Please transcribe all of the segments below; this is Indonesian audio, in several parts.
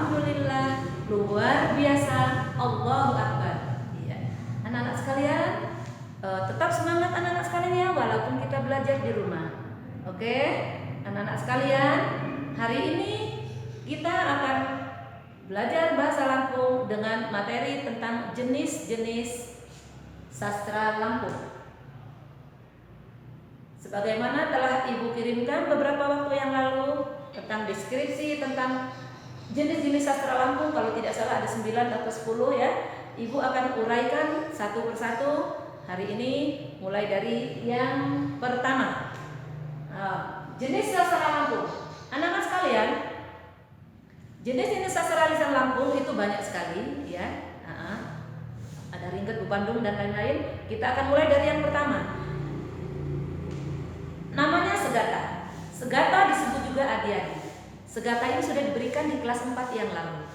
alhamdulillah, luar biasa, Allahu Akbar. Iya. Anak-anak sekalian, tetap semangat anak-anak sekalian ya, walaupun kita belajar di rumah. Oke, anak-anak sekalian, hari ini kita akan belajar bahasa Lampung dengan materi tentang jenis-jenis sastra Lampung. Sebagaimana telah Ibu kirimkan beberapa waktu yang lalu tentang deskripsi tentang jenis-jenis sastra Lampung, kalau tidak salah ada 9 atau 10 ya. Ibu akan uraikan satu persatu hari ini, mulai dari yang pertama. Jenis sastra Lampung. Anak-anak sekalian, jenis-jenis sastra lisan Lampung itu banyak sekali ya. Ada Ringket, Bu Bandung dan lain-lain. Kita akan mulai dari yang pertama. Namanya Segata. Segata disebut juga Adi-adi. Segata ini sudah diberikan di kelas 4 yang lalu.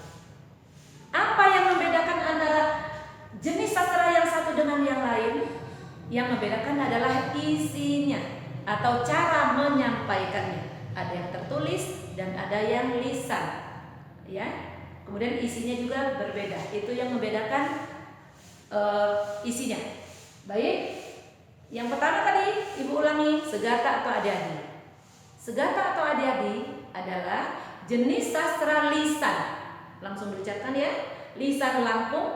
Apa yang membedakan antara jenis sastra yang satu dengan yang lain? Yang membedakan adalah isinya atau cara menyampaikannya. Ada yang tertulis dan ada yang lisan. Ya. Kemudian isinya juga berbeda. Itu yang membedakan isinya. Baik. Yang pertama tadi Ibu ulangi, Segata atau Adi-adi. Segata atau Adi-adi adalah jenis sastra lisan. Langsung diucapkan ya, lisan Lampung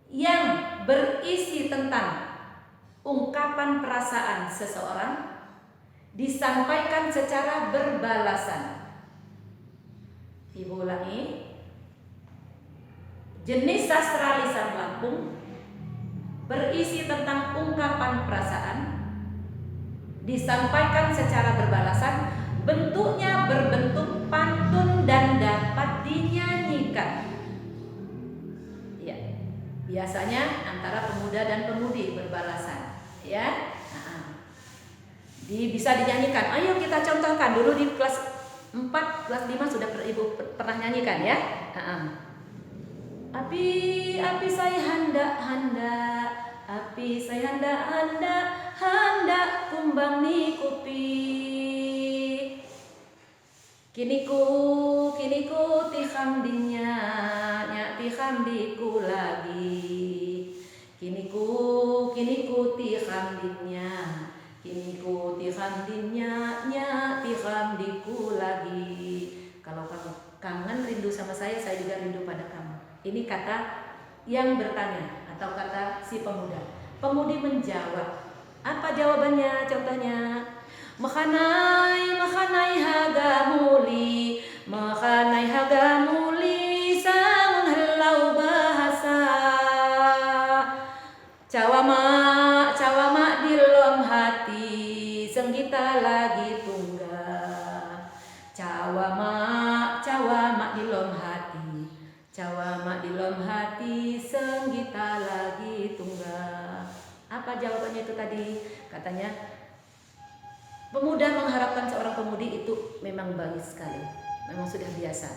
yang berisi tentang ungkapan perasaan seseorang disampaikan secara berbalasan. Ibu ulangi, jenis sastra lisan Lampung berisi tentang ungkapan perasaan disampaikan secara berbalasan, bentuknya berbentuk pantun dan dapat dinyanyikan. Ya, biasanya antara pemuda dan pemudi berbalasan. Ya, bisa dinyanyikan. Ayo kita contohkan dulu di kelas 4, kelas 5 sudah Ibu pernah nyanyikan ya. Api saya hendak kumbang ni kopi. Kiniku tiham dinya nyak tiham diku lagi. Kiniku tiham dinya. Kiniku tiham dinya nyak tiham diku lagi. Kalau kamu kangen rindu sama saya juga rindu pada kamu. Ini kata yang bertanya atau kata si pemuda. Pemudi menjawab. Apa jawabannya? Contohnya, Makhanai hagamuli, sangun helau bahasa. Cawama di lom hati, senggita lagi tunggal. Cawama di lom hati. Cawama di lom hati, senggita lagi tunggal. Apa jawabannya itu tadi? Katanya, pemuda mengharapkan seorang pemudi itu memang baik sekali, memang sudah biasa.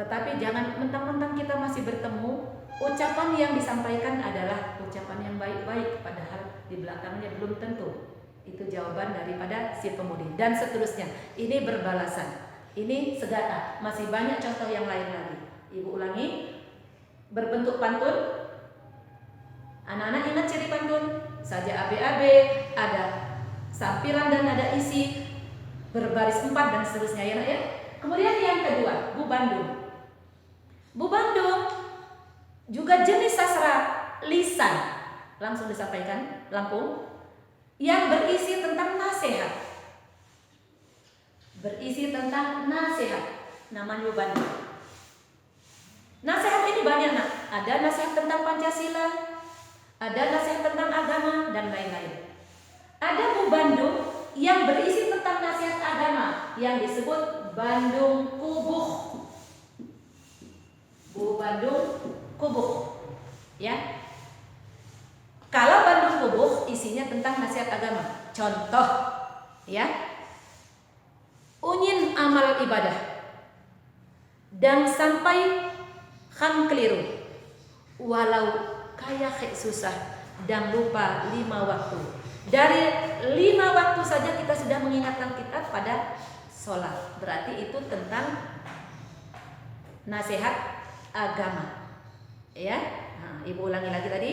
Tetapi jangan mentang-mentang kita masih bertemu, ucapan yang disampaikan adalah ucapan yang baik-baik, padahal di belakangnya belum tentu. Itu jawaban daripada si pemudi. Dan seterusnya, ini berbalasan. Ini Segata, masih banyak contoh yang lain lagi. Ibu ulangi, berbentuk pantun. Anak-anak ingat ciri pantun? Saja AB, ada sampiran dan ada isi, berbaris 4 dan seterusnya ya nak ya. Kemudian yang kedua, Bu Bandung. Bu Bandung juga jenis sastra lisan, langsung disampaikan Lampung, yang berisi tentang nasihat. Berisi tentang nasihat. Namanya Bu Bandung. Nasihat ini banyak nak. Ada nasihat tentang Pancasila, ada nasihat tentang agama dan lain-lain. Ada Bu Bandung yang berisi tentang nasihat agama yang disebut Bandung Kubuh. Bu Bandung Kubuh. Ya. Kalau Bandung Kubuh isinya tentang nasihat agama. Contoh ya. Unyin amal ibadah dan sampai kan keliru, walau kaya susah dan lupa 5 waktu. Dari 5 waktu saja kita sudah mengingatkan kita pada sholat. Berarti itu tentang nasihat agama. Ya, nah, ibu ulangi lagi tadi.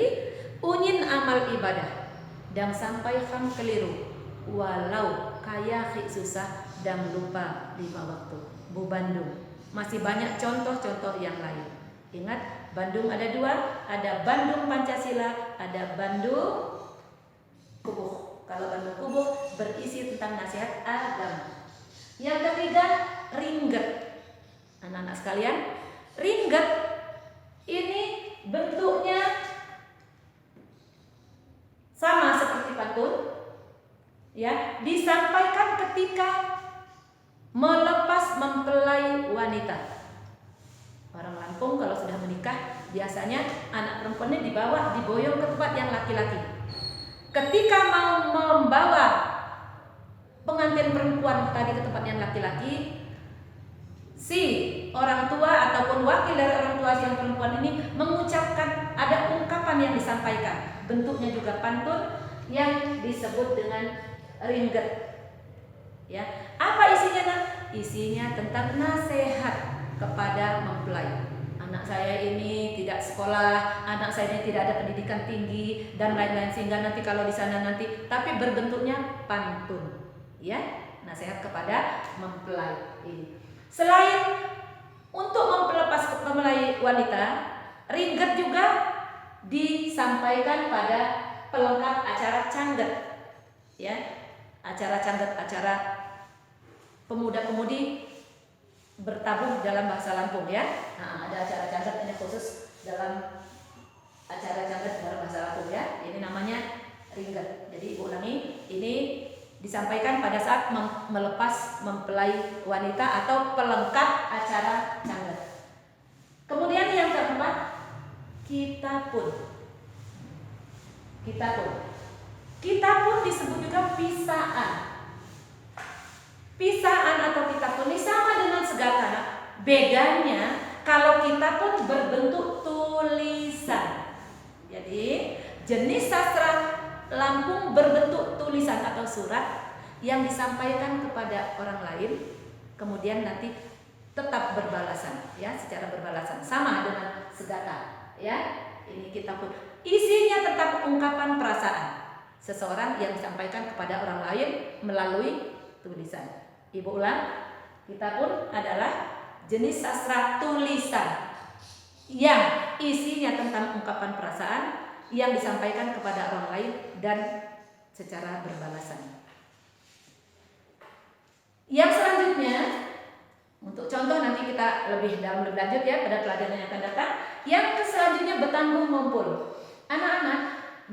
Unyin amal ibadah dan sampai ham keliru walau kaya susah dan lupa 5 waktu. Bu Bandung. Masih banyak contoh-contoh yang lain. Ingat, Bandung ada 2, ada Bandung Pancasila, ada Bandung Kubuh. Kalau Bandung Kubuh berisi tentang nasihat agama. Yang ketiga, ringget. Anak-anak sekalian, ringget ini bentuknya sama seperti pantun, ya, disampaikan ketika melepas mempelai wanita. Orang Lampung kalau sudah menikah biasanya anak perempuannya diboyong ke tempat yang laki-laki. Ketika mau membawa pengantin perempuan tadi ke tempat yang laki-laki, si orang tua ataupun wakil dari orang tua si yang perempuan ini mengucapkan, ada ungkapan yang disampaikan, bentuknya juga pantun yang disebut dengan ringget. Ya, apa isinya? Isinya tentang nasihat kepada mempelai. Anak saya ini tidak sekolah, anak saya ini tidak ada pendidikan tinggi dan lain-lain, sehingga nanti kalau di sana nanti, tapi berbentuknya pantun. Ya, nasihat kepada mempelai ini. Selain untuk melepas mempelai wanita, ringget juga disampaikan pada pelengkap acara cangget. Ya, acara cangget, acara pemuda-pemudi bertabuh dalam bahasa Lampung, ya. Nah, ada acara cangget ini khusus dalam acara cangget dalam bahasa Lampung, ya. Ini namanya ringget. Jadi ibu ulangi, ini disampaikan pada saat melepas mempelai wanita atau pelengkap acara cangget. Kemudian yang keempat, kita pun. Kita pun disebut juga pisaan. Pisaan atau kita pun ini sama dengan segata. Bedanya kalau kita pun berbentuk tulisan. Jadi jenis sastra Lampung berbentuk tulisan atau surat yang disampaikan kepada orang lain, kemudian nanti tetap berbalasan, ya, secara berbalasan, sama dengan segata, ya. Ini kita pun isinya tentang ungkapan perasaan seseorang yang disampaikan kepada orang lain melalui tulisan. Ibu ulang, kita pun adalah jenis sastra tulisan yang isinya tentang ungkapan perasaan yang disampaikan kepada orang lain dan secara berbalasan. Yang selanjutnya, untuk contoh nanti kita lebih lanjut, ya, pada pelajaran yang akan datang. Yang selanjutnya betangguh mumpul. Anak-anak,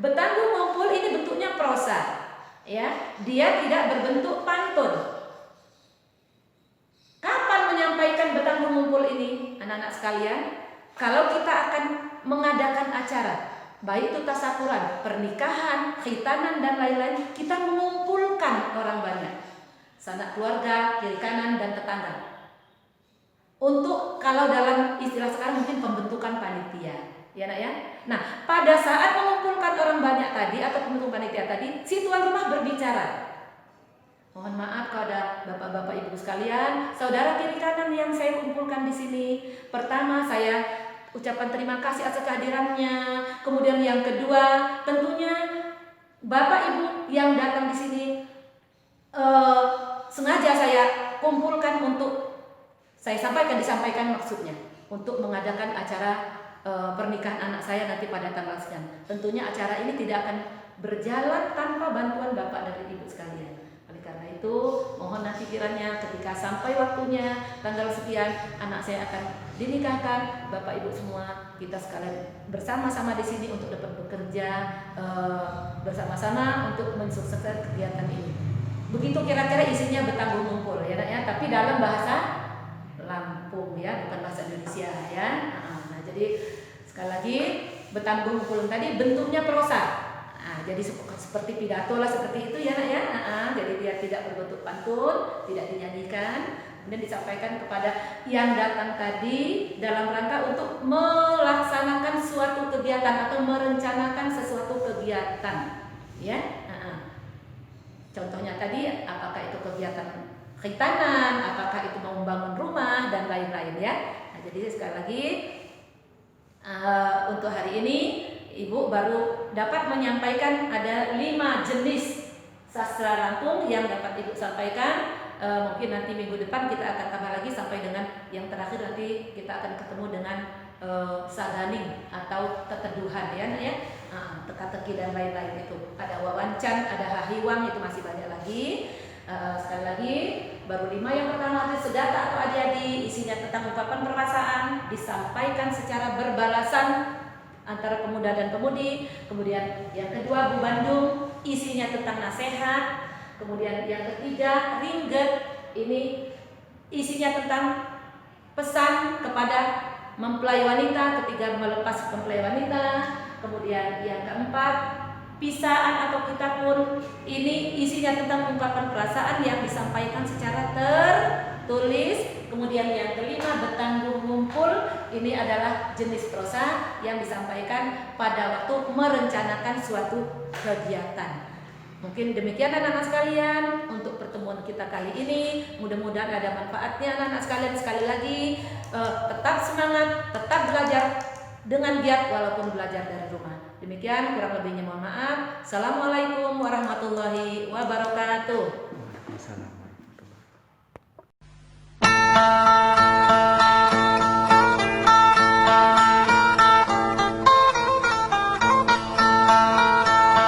betangguh mumpul ini bentuknya prosa, ya. Dia tidak berbentuk pantun. Kapan menyampaikan betangguh mumpul ini, anak-anak sekalian? Kalau kita akan mengadakan acara, baik itu tasyakuran, pernikahan, khitanan dan lain-lain, kita mengumpulkan orang banyak, sanak keluarga, kiri kanan dan tetangga. Untuk kalau dalam istilah sekarang mungkin pembentukan panitia, ya nak, ya. Nah, pada saat mengumpulkan orang banyak tadi atau pembentukan panitia tadi, si tuan rumah berbicara. Mohon maaf kepada bapak-bapak ibu sekalian, saudara kiri kanan yang saya kumpulkan di sini. Pertama, saya ucapan terima kasih atas kehadirannya. Kemudian yang kedua, tentunya bapak ibu yang datang di sini sengaja saya kumpulkan untuk saya disampaikan maksudnya untuk mengadakan acara pernikahan anak saya nanti pada tanggal sekian. Tentunya acara ini tidak akan berjalan tanpa bantuan bapak dan ibu sekalian. Oleh karena itu, mohon nanti kiranya ketika sampai waktunya tanggal sekian anak saya akan dinikahkan, bapak ibu semua kita sekalian bersama-sama di sini untuk dapat bekerja bersama-sama untuk mensukseskan kegiatan ini. Begitu kira-kira isinya betangguh mumpul, ya nak, ya. Tapi dalam bahasa Lampung, ya, bukan bahasa Indonesia, ya. Nah, jadi sekali lagi betangguh mumpul tadi bentuknya prosa. Nah, jadi seperti pidato lah, seperti itu, ya nak, ya. Jadi dia tidak berbentuk pantun, tidak dinyanyikan, kemudian disampaikan kepada yang datang tadi dalam rangka untuk melaksanakan suatu kegiatan atau merencanakan sesuatu kegiatan, ya. Contohnya tadi apakah itu kegiatan khitanan, apakah itu mau membangun rumah dan lain-lain, ya. Nah, jadi sekali lagi untuk hari ini Ibu baru dapat menyampaikan ada 5 jenis sastra lantun yang dapat Ibu sampaikan. Mungkin nanti minggu depan kita akan tambah lagi sampai dengan yang terakhir, nanti kita akan ketemu dengan saganing atau keteduhan ya, teka-teki dan lain-lain itu. Ada wawancan, ada hahiwang, itu masih banyak lagi. Sekali lagi baru 5 yang pertama ada segata atau adi-adi, isinya tentang ungkapan perasaan disampaikan secara berbalasan antara pemuda dan pemudi. Kemudian yang kedua Bu Bandung, isinya tentang nasihat. Kemudian yang ketiga Ringget, ini isinya tentang pesan kepada mempelai wanita ketika melepas mempelai wanita. Kemudian yang keempat Pisaan atau Kita Pun, ini isinya tentang ungkapan perasaan yang disampaikan secara tertulis. Kemudian yang kelima Betanggung Ngumpul, ini adalah jenis prosa yang disampaikan pada waktu merencanakan suatu kegiatan. Mungkin demikian anak-anak sekalian untuk pertemuan kita kali ini. Mudah-mudahan ada manfaatnya anak-anak sekalian. Sekali lagi tetap semangat, tetap belajar dengan giat walaupun belajar dari rumah. Demikian, kurang lebihnya mohon maaf. Assalamualaikum warahmatullahi wabarakatuh.